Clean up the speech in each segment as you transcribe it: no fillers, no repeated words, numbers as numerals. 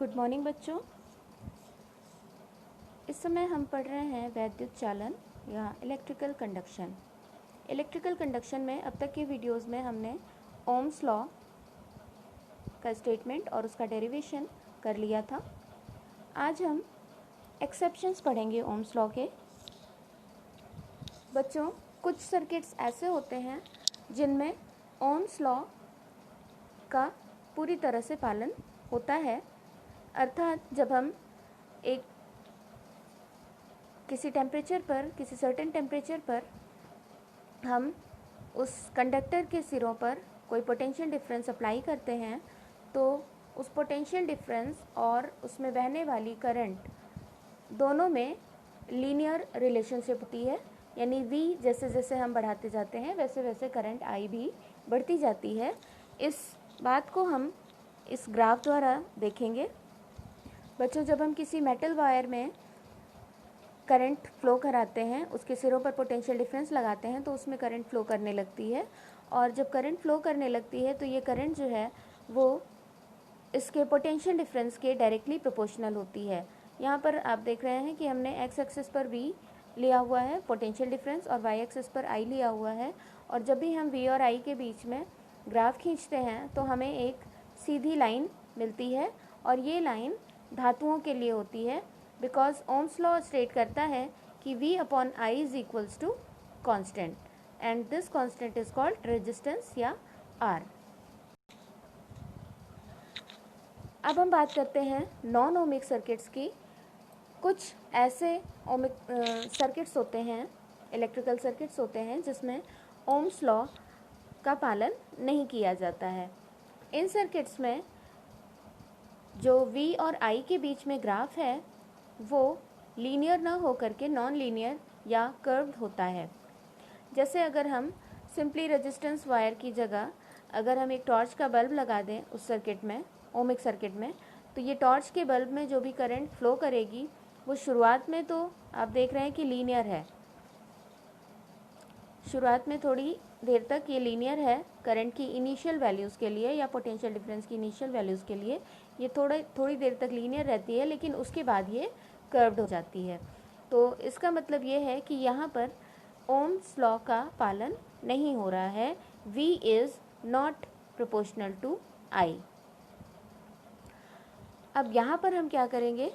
Good morning बच्चों। इस समय हम पढ़ रहे हैं वैद्युत चालन या इलेक्ट्रिकल कंडक्शन। इलेक्ट्रिकल कंडक्शन में अब तक के वीडियोस में हमने ओम्स लॉ का स्टेटमेंट और उसका डेरिवेशन कर लिया था। आज हम एक्सेप्शंस पढ़ेंगे ओम्स लॉ के। बच्चों, कुछ सर्किट्स ऐसे होते हैं जिनमें ओम्स लॉ का पूरी तरह से पालन होता है, अर्थात जब हम एक किसी सर्टेन टेम्परेचर पर हम उस कंडक्टर के सिरों पर कोई पोटेंशियल डिफरेंस अप्लाई करते हैं तो उस पोटेंशियल डिफरेंस और उसमें बहने वाली करंट दोनों में लीनियर रिलेशनशिप होती है, यानी V जैसे जैसे हम बढ़ाते जाते हैं वैसे वैसे करंट I भी बढ़ती जाती है। इस बात को हम इस ग्राफ द्वारा देखेंगे। बच्चों, जब हम किसी मेटल वायर में करंट फ्लो कराते हैं, उसके सिरों पर पोटेंशियल डिफरेंस लगाते हैं तो उसमें करंट फ्लो करने लगती है, और जब करंट फ्लो करने लगती है तो ये करंट जो है वो इसके पोटेंशियल डिफरेंस के डायरेक्टली प्रोपोर्शनल होती है। यहाँ पर आप देख रहे हैं कि हमने एक्स एक्सिस पर V लिया हुआ है पोटेंशियल डिफरेंस और वाई एक्सिस पर I लिया हुआ है, और जब भी हम V और I के बीच में ग्राफ खींचते हैं तो हमें एक सीधी लाइन मिलती है, और ये लाइन धातुओं के लिए होती है, बिकॉज ओम्स लॉ स्टेट करता है कि V upon I is equals to constant, and this constant is called resistance या R। अब हम बात करते हैं नॉन ओमिक सर्किट्स की। कुछ ऐसे ओमिक सर्किट्स होते हैं, इलेक्ट्रिकल सर्किट्स होते हैं जिसमें ओम्स लॉ का पालन नहीं किया जाता है। इन सर्किट्स में जो V और I के बीच में ग्राफ है वो लीनियर ना होकर के नॉन लीनियर या कर्व्ड होता है। जैसे अगर हम सिंपली रेजिस्टेंस वायर की जगह अगर हम एक टॉर्च का बल्ब लगा दें उस सर्किट में, ओमिक सर्किट में, तो ये टॉर्च के बल्ब में जो भी करंट फ्लो करेगी वो शुरुआत में तो आप देख रहे हैं कि लीनियर है, शुरुआत में थोड़ी देर तक ये लीनियर है करंट की इनिशियल वैल्यूज़ के लिए या पोटेंशियल डिफरेंस की इनिशियल वैल्यूज़ के लिए ये थोड़ी देर तक लीनियर रहती है, लेकिन उसके बाद ये कर्व्ड हो जाती है। तो इसका मतलब ये है कि यहाँ पर ओम्स लॉ का पालन नहीं हो रहा है। V is not proportional to I। अब यहाँ पर हम क्या करेंगे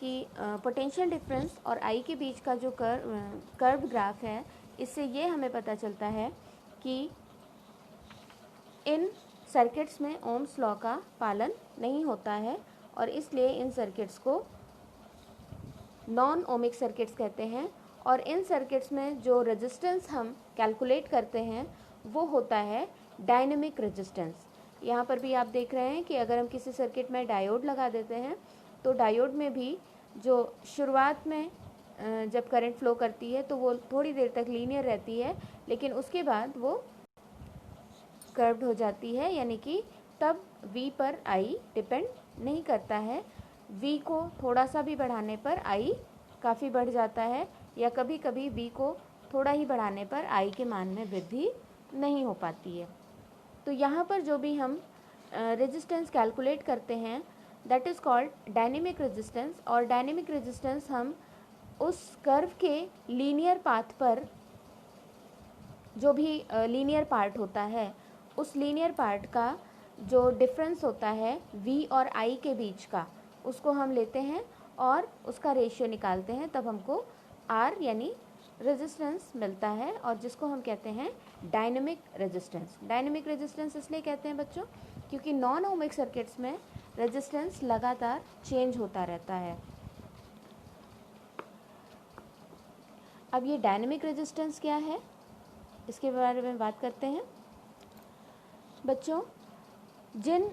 कि पोटेंशियल डिफरेंस और I के बीच का जो कर्व ग्राफ है, इससे ये हमें पता चलता है कि इन सर्किट्स में ओम्स लॉ का पालन नहीं होता है, और इसलिए इन सर्किट्स को नॉन ओमिक सर्किट्स कहते हैं। और इन सर्किट्स में जो रेजिस्टेंस हम कैलकुलेट करते हैं वो होता है डायनेमिक रेजिस्टेंस। यहाँ पर भी आप देख रहे हैं कि अगर हम किसी सर्किट में डायोड लगा देते हैं तो डायोड में भी जो शुरुआत में जब करंट फ्लो करती है तो वो थोड़ी देर तक लीनियर रहती है, लेकिन उसके बाद वो कर्व्ड हो जाती है, यानी कि तब V पर I डिपेंड नहीं करता है। V को थोड़ा सा भी बढ़ाने पर I काफ़ी बढ़ जाता है, या कभी कभी V को थोड़ा ही बढ़ाने पर I के मान में वृद्धि नहीं हो पाती है। तो यहाँ पर जो भी हम रेजिस्टेंस कैलकुलेट करते हैं that is called dynamic resistance, और डायनेमिक रेजिस्टेंस हम उस कर्व के लीनियर पाथ पर जो भी लीनियर पार्ट होता है उस लीनियर पार्ट का जो डिफरेंस होता है V और I के बीच का, उसको हम लेते हैं और उसका रेशियो निकालते हैं, तब हमको R यानी रेजिस्टेंस मिलता है, और जिसको हम कहते हैं डायनेमिक रेजिस्टेंस। डायनेमिक रेजिस्टेंस इसलिए कहते हैं बच्चों क्योंकि नॉन ओमिक सर्किट्स में रेजिस्टेंस लगातार चेंज होता रहता है। अब ये डायनेमिक रेजिस्टेंस क्या है इसके बारे में बात करते हैं। बच्चों, जिन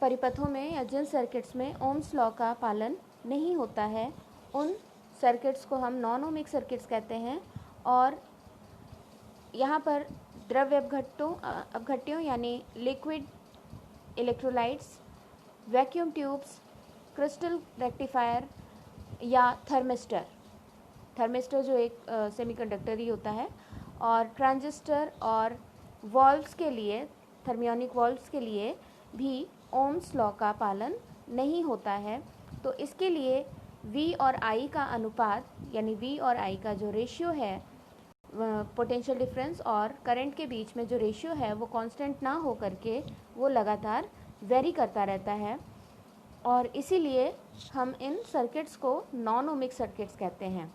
परिपथों में या जिन सर्किट्स में ओम्स लॉ का पालन नहीं होता है उन सर्किट्स को हम नॉन ओमिक सर्किट्स कहते हैं, और यहाँ पर द्रव्य अपघट्यों यानी liquid electrolytes, vacuum tubes, crystal rectifier या थर्मिस्टर जो एक सेमीकंडक्टर ही होता है, और ट्रांजिस्टर और वॉल्व्स के लिए, थर्मियोनिक वॉल्व्स के लिए भी ओम्स लॉ का पालन नहीं होता है, तो इसके लिए V और I का अनुपात, यानी V और I का जो रेशियो है पोटेंशियल डिफरेंस और करंट के बीच में जो रेशियो है वो कांस्टेंट ना हो करके वो लगातार वेरी करता रहता है, और इसीलिए हम इन सर्किट्स को नॉन ओमिक सर्किट्स कहते हैं।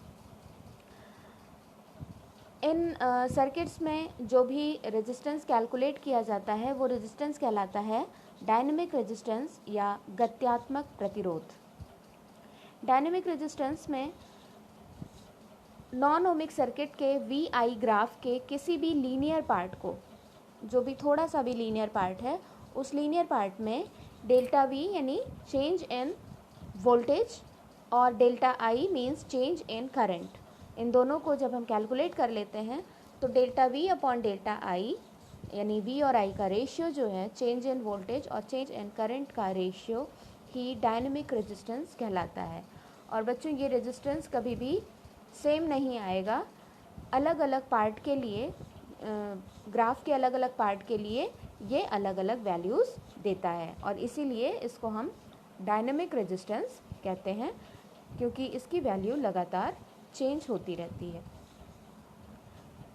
इन सर्किट्स में जो भी रेजिस्टेंस कैलकुलेट किया जाता है वो रेजिस्टेंस कहलाता है डायनेमिक रेजिस्टेंस या गत्यात्मक प्रतिरोध। डायनेमिक रेजिस्टेंस में नॉन ओमिक सर्किट के वी आई ग्राफ के किसी भी लीनियर पार्ट को, जो भी थोड़ा सा भी लीनियर पार्ट है, उस लीनियर पार्ट में डेल्टा वी यानी चेंज इन वोल्टेज और delta I means change in current, इन दोनों को जब हम कैलकुलेट कर लेते हैं तो delta V upon delta I यानी वी और आई का रेशियो जो है चेंज इन वोल्टेज और चेंज इन करंट का रेशियो ही डायनेमिक रेजिस्टेंस कहलाता है। और बच्चों ये रेजिस्टेंस कभी भी सेम नहीं आएगा, अलग अलग पार्ट के लिए ग्राफ के अलग अलग पार्ट के लिए ये अलग अलग वैल्यूज़ देता है, और इसीलिए इसको हम डायनेमिक रेजिस्टेंस कहते हैं, क्योंकि इसकी वैल्यू लगातार चेंज होती रहती है।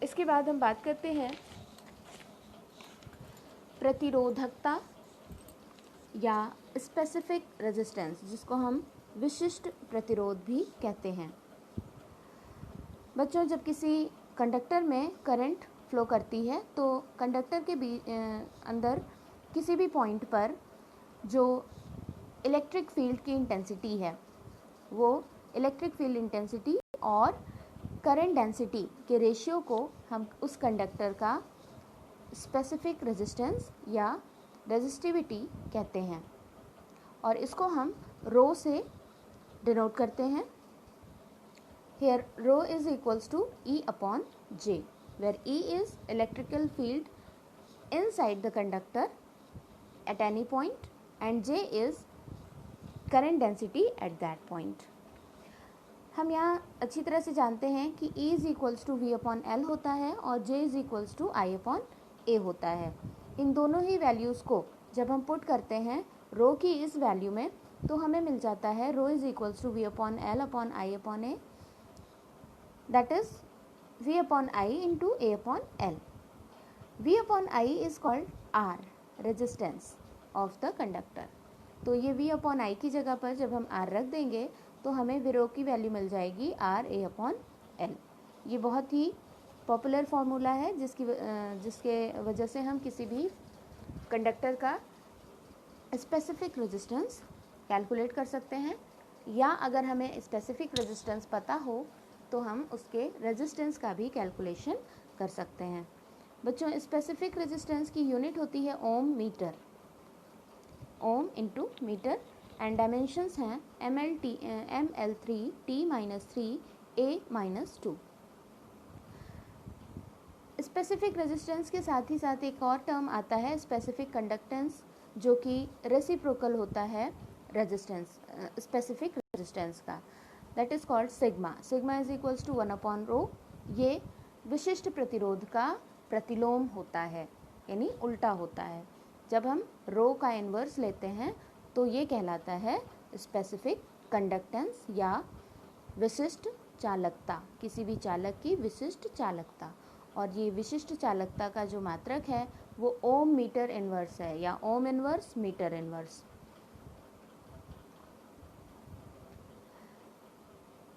इसके बाद हम बात करते हैं प्रतिरोधकता या स्पेसिफिक रेजिस्टेंस, जिसको हम विशिष्ट प्रतिरोध भी कहते हैं। बच्चों, जब किसी कंडक्टर में करंट फ्लो करती है तो कंडक्टर के अंदर किसी भी पॉइंट पर जो इलेक्ट्रिक फील्ड की इंटेंसिटी है वो इलेक्ट्रिक फील्ड इंटेंसिटी और करंट डेंसिटी के रेशियो को हम उस कंडक्टर का स्पेसिफिक रेजिस्टेंस या रेजिस्टिविटी कहते हैं, और इसको हम रो से डिनोट करते हैं। Here rho is equals to E upon J, where E is electrical field inside the conductor at any point and J is current density at that point. हम यहाँ अच्छी तरह से जानते हैं कि E is equals to V upon L होता है और J is equals to I upon A होता है। इन दोनों ही वैल्यूज़ को जब हम पुट करते हैं रो की इस वैल्यू में तो हमें मिल जाता है रो is equals to V upon L upon I upon A, that is V upon I into A upon L. V upon I is called R, resistance of the conductor. तो ये V upon I की जगह पर जब हम R रख देंगे तो हमें विरो की वैल्यू मिल जाएगी R A upon L। ये बहुत ही पॉपुलर फार्मूला है जिसके वजह से हम किसी भी कंडक्टर का स्पेसिफिक रेजिस्टेंस कैलकुलेट कर सकते हैं, या अगर हमें स्पेसिफिक रेजिस्टेंस पता हो तो हम उसके रेजिस्टेंस का भी कैलकुलेशन कर सकते हैं। बच्चों, स्पेसिफिक रेजिस्टेंस की यूनिट होती है ohm meter, ohm into meter, and dimensions हैं ML3 T-3 A-2। Specific resistance के साथ ही साथ एक और टर्म आता है स्पेसिफिक कंडक्टेंस, जो कि रेसिप्रोकल होता है रेजिस्टेंस, स्पेसिफिक रेजिस्टेंस का, that is called sigma. Sigma is equals to 1 upon rho. ये विशिष्ट प्रतिरोध का प्रतिलोम होता है, यानी उल्टा होता है। जब हम रो का इन्वर्स लेते हैं तो ये कहलाता है स्पेसिफिक कंडक्टेंस या विशिष्ट चालकता, किसी भी चालक की विशिष्ट चालकता। और ये विशिष्ट चालकता का जो मात्रक है वो ओम मीटर इन्वर्स है, या ओम इन्वर्स मीटर इन्वर्स।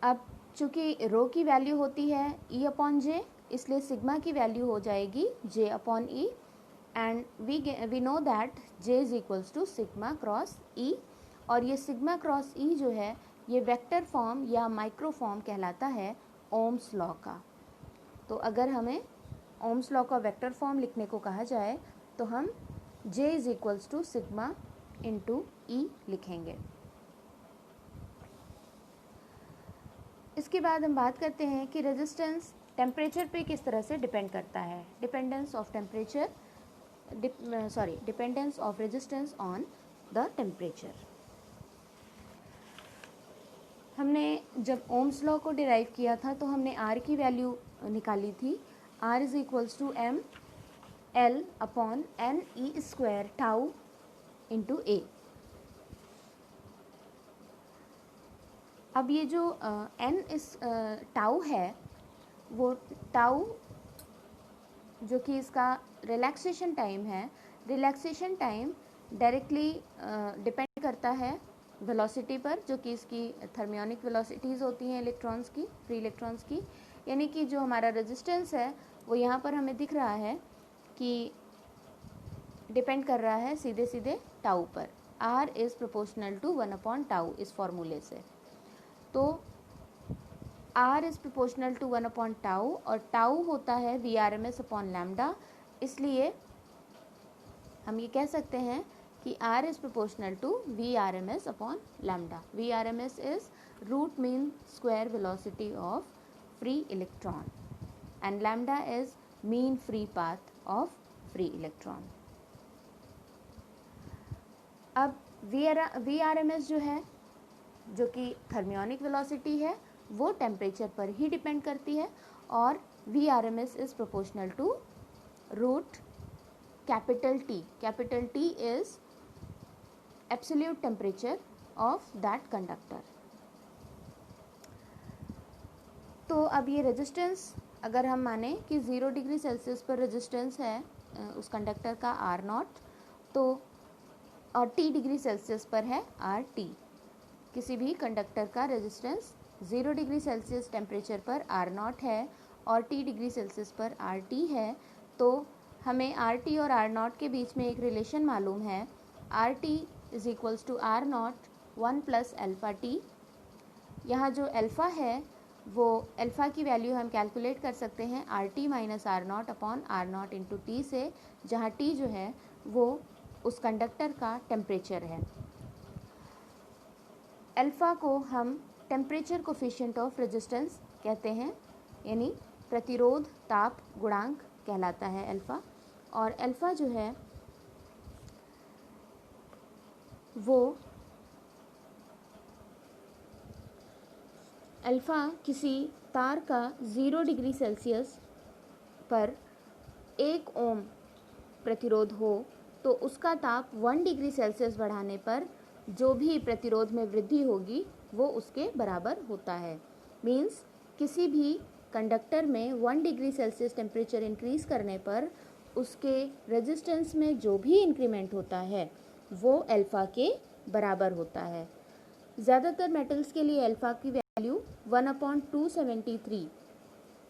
अब चूँकि रो की वैल्यू होती है E अपॉन जे, इसलिए सिग्मा की वैल्यू हो जाएगी J upon E, and we know that J is equals to sigma cross E, और ये सिग्मा क्रॉस E जो है ये वेक्टर फॉर्म या माइक्रो फॉर्म कहलाता है ओम्स लॉ का। तो अगर हमें ओम्स लॉ का वेक्टर फॉर्म लिखने को कहा जाए तो हम J is equals to sigma into E लिखेंगे। इसके बाद हम बात करते हैं कि रेजिस्टेंस टेम्परेचर पे किस तरह से डिपेंड करता है। Dependence of temperature, dependence of resistance on the temperature. हमने जब ओम्स लॉ को डिराइव किया था तो हमने R की वैल्यू निकाली थी। R is equals to M L upon N E square tau into A। अब ये जो n इस टाउ है, वो टाउ जो कि इसका रिलैक्सेशन टाइम है, रिलैक्सेशन टाइम डायरेक्टली डिपेंड करता है वेलोसिटी पर, जो कि इसकी थर्मियोनिक वेलोसिटीज़ होती हैं इलेक्ट्रॉन्स की, फ्री इलेक्ट्रॉन्स की। यानी कि जो हमारा रेजिस्टेंस है वो यहाँ पर हमें दिख रहा है कि डिपेंड कर रहा है सीधे सीधे टाउ पर। R इज़ प्रोपोर्शनल टू 1/टाउ इस फॉर्मूले से। तो R इज़ प्रोपोर्शनल टू 1/टाउ और टाउ होता है Vrms/λ, इसलिए हम ये कह सकते हैं कि R is proportional to Vrms/λ. Vrms is root mean square velocity of free electron and lambda is mean free path of free electron. अब Vrms जो है, जो कि थर्मियोनिक वेलोसिटी है, वो टेम्परेचर पर ही डिपेंड करती है और Vrms is proportional to root capital T. Capital T is absolute temperature of that conductor. तो अब ये रेजिस्टेंस अगर हम माने कि 0 डिग्री सेल्सियस पर रेजिस्टेंस है उस कंडक्टर का R0, तो और T डिग्री सेल्सियस पर है RT। किसी भी कंडक्टर का रेजिस्टेंस 0 डिग्री सेल्सियस टेम्परेचर पर R0 है और T डिग्री सेल्सियस पर RT है, तो हमें RT और R0 के बीच में एक रिलेशन मालूम है। RT is equals to R0 1 plus alpha T। यहाँ जो अल्फ़ा है वो अल्फ़ा की वैल्यू हम कैलकुलेट कर सकते हैं RT minus R0 upon R0 into T से, जहाँ T जो है वो उस कंडक्टर का टेम्परेचर है। अल्फ़ा को हम टेम्परेचर कोफिशिएंट ऑफ रेजिस्टेंस कहते हैं, यानी प्रतिरोध ताप गुणांक कहलाता है अल्फ़ा। और अल्फ़ा जो है वो अल्फ़ा किसी तार का 0 डिग्री सेल्सियस पर 1 ओम प्रतिरोध हो तो उसका ताप 1 डिग्री सेल्सियस बढ़ाने पर जो भी प्रतिरोध में वृद्धि होगी वो उसके बराबर होता है। मीन्स किसी भी कंडक्टर में 1 डिग्री सेल्सियस टेम्परेचर इंक्रीज़ करने पर उसके रेजिस्टेंस में जो भी इंक्रीमेंट होता है वो अल्फ़ा के बराबर होता है। ज़्यादातर मेटल्स के लिए अल्फ़ा की वैल्यू 1/273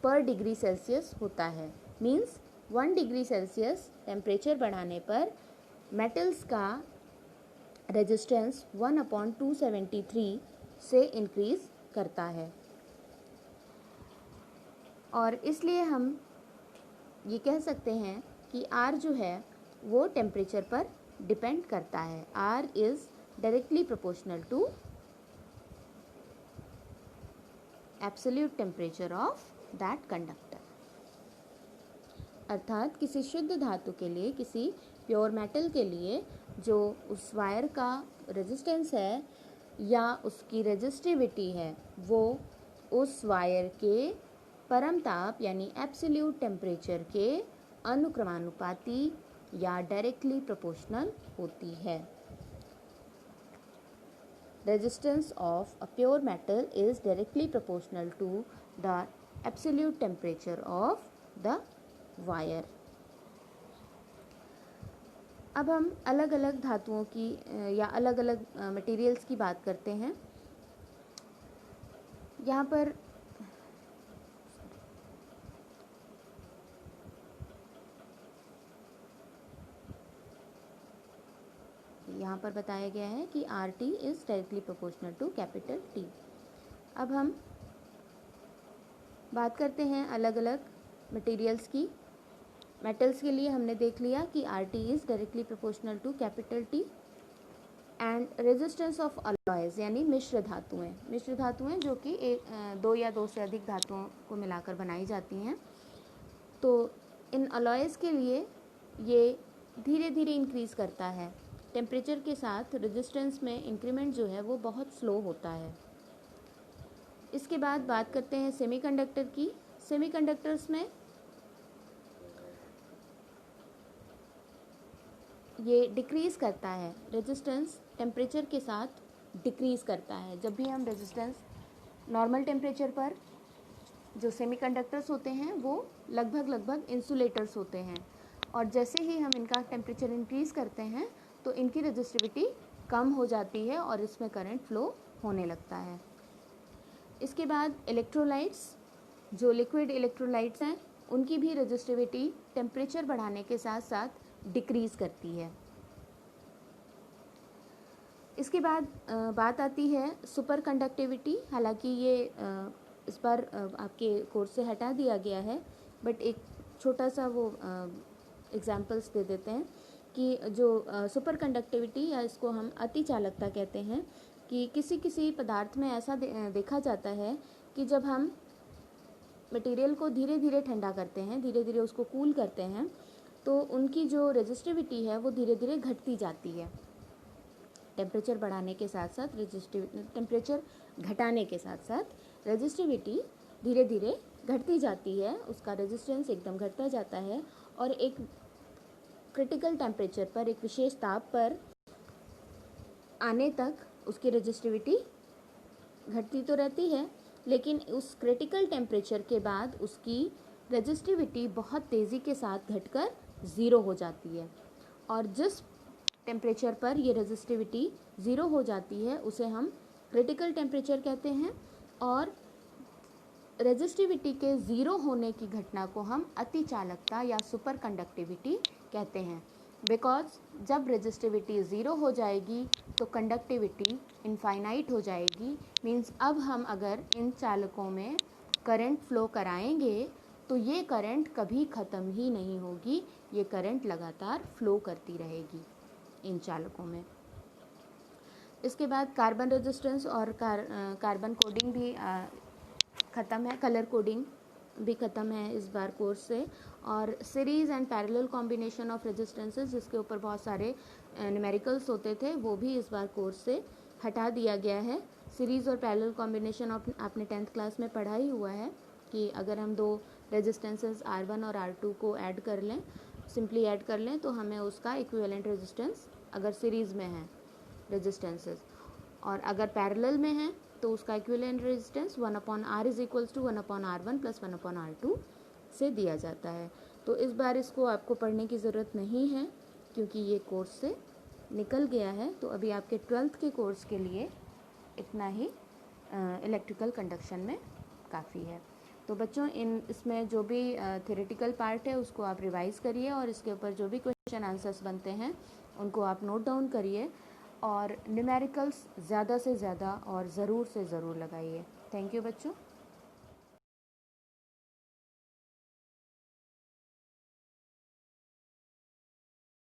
पर डिग्री सेल्सियस होता है। मीन्स 1 डिग्री सेल्सियस टेम्परेचर बढ़ाने पर मेटल्स का रेजिस्टेंस 1/273 से इंक्रीज़ करता है। और इसलिए हम ये कह सकते हैं कि R जो है वो टेम्परेचर पर डिपेंड करता है। R is directly proportional to absolute temperature of that conductor. अर्थात किसी शुद्ध धातु के लिए, किसी प्योर मेटल के लिए जो उस वायर का रेजिस्टेंस है या उसकी रेजिस्टिविटी है वो उस वायर के परम ताप यानी एब्सोल्यूट टेम्परेचर के अनुक्रमानुपाती या डायरेक्टली प्रोपोर्शनल होती है। Resistance of a pure metal is directly proportional to the absolute temperature of the wire. अब हम अलग अलग धातुओं की या अलग अलग मटेरियल्स की बात करते हैं। यहाँ पर बताया गया है कि RT is directly proportional to capital T। अब हम बात करते हैं अलग अलग मटेरियल्स की। मेटल्स के लिए हमने देख लिया कि RT is directly proportional to capital T and resistance of alloys यानी मिश्र धातुएं जो कि 2 या 2 से अधिक धातुओं को मिलाकर बनाई जाती हैं। तो इन अलॉयज़ के लिए ये धीरे धीरे इंक्रीज़ करता है टेम्परेचर के साथ। रेजिस्टेंस में इंक्रीमेंट जो है वो बहुत स्लो होता है। इसके बाद बात करते हैं सेमीकंडक्टर की। सेमीकंडक्टर्स में ये डिक्रीज़ करता है, रेजिस्टेंस टेम्परेचर के साथ डिक्रीज़ करता है। जब भी हम रेजिस्टेंस नॉर्मल टेम्परेचर पर जो सेमीकंडक्टर्स होते हैं वो लगभग इंसुलेटर्स होते हैं, और जैसे ही हम इनका टेम्परेचर इंक्रीज़ करते हैं तो इनकी रेजिस्टिविटी कम हो जाती है और इसमें करंट फ्लो होने लगता है। इसके बाद इलेक्ट्रोलाइट्स, जो लिक्विड इलेक्ट्रोलाइट्स हैं उनकी भी रेजिस्टिविटी टेम्परेचर बढ़ाने के साथ साथ डिक्रीज़ करती है। इसके बाद बात आती है सुपर कंडक्टिविटी। हालांकि ये इस बार आपके कोर्स से हटा दिया गया है, बट एक छोटा सा वो एग्जांपल्स दे देते हैं कि जो सुपर कंडक्टिविटी या इसको हम अति चालकता कहते हैं, कि किसी किसी पदार्थ में ऐसा देखा जाता है कि जब हम मटेरियल को धीरे धीरे ठंडा करते हैं, धीरे धीरे उसको कूल करते हैं, तो उनकी जो रेजिस्टिविटी है वो धीरे धीरे घटती जाती है। टेम्परेचर बढ़ाने के साथ साथ टेम्परेचर घटाने के साथ साथ रेजिस्टिविटी धीरे धीरे घटती जाती है, उसका रेजिस्टेंस एकदम घटता जाता है और एक क्रिटिकल टेम्परेचर पर, एक विशेष ताप पर आने तक उसकी रेजिस्टिविटी घटती तो रहती है, लेकिन उस क्रिटिकल टेम्परेचर के बाद उसकी रेजिस्टिविटी बहुत तेज़ी के साथ घटकर ज़ीरो हो जाती है। और जिस टेम्परेचर पर ये रेजिस्टिविटी ज़ीरो हो जाती है उसे हम क्रिटिकल टेम्परेचर कहते हैं, और रेजिस्टिविटी के ज़ीरो होने की घटना को हम अति चालकता या सुपर कंडक्टिविटी कहते हैं। बिकॉज जब रेजिस्टिविटी ज़ीरो हो जाएगी तो कंडक्टिविटी इनफाइनाइट हो जाएगी। मीन्स अब हम अगर इन चालकों में करंट फ्लो कराएंगे तो ये करंट कभी ख़त्म ही नहीं होगी, ये करंट लगातार फ्लो करती रहेगी इन चालकों में। इसके बाद कार्बन रेजिस्टेंस और कार्बन कोडिंग भी ख़त्म है, कलर कोडिंग भी ख़त्म है इस बार कोर्स से, और series and parallel combination of resistances जिसके ऊपर बहुत सारे न्यूमेरिकल्स होते थे वो भी इस बार कोर्स से हटा दिया गया है। सीरीज़ और पैरेलल कॉम्बिनेशन आपने 10th क्लास में पढ़ा ही हुआ है कि अगर हम दो रेजिस्टेंसेस R1 और R2 को ऐड कर लें, सिंपली ऐड कर लें, तो हमें उसका इक्विवेलेंट रेजिस्टेंस, अगर सीरीज़ में है रेजिस्टेंसेस, और अगर पैरेलल में है तो उसका equivalent resistance 1/R is equals to 1/R1 plus 1/R2 से दिया जाता है। तो इस बार इसको आपको पढ़ने की ज़रूरत नहीं है क्योंकि ये कोर्स से निकल गया है। तो अभी आपके 12th के कोर्स के लिए इतना ही इलेक्ट्रिकल कंडक्शन में काफ़ी है। तो बच्चों इसमें जो भी थ्योरेटिकल पार्ट है उसको आप रिवाइज़ करिए, और इसके ऊपर जो भी क्वेश्चन आंसर्स बनते हैं उनको आप नोट डाउन करिए, और न्यूमेरिकल्स ज़्यादा से ज़्यादा और ज़रूर से ज़रूर लगाइए। थैंक यू बच्चों।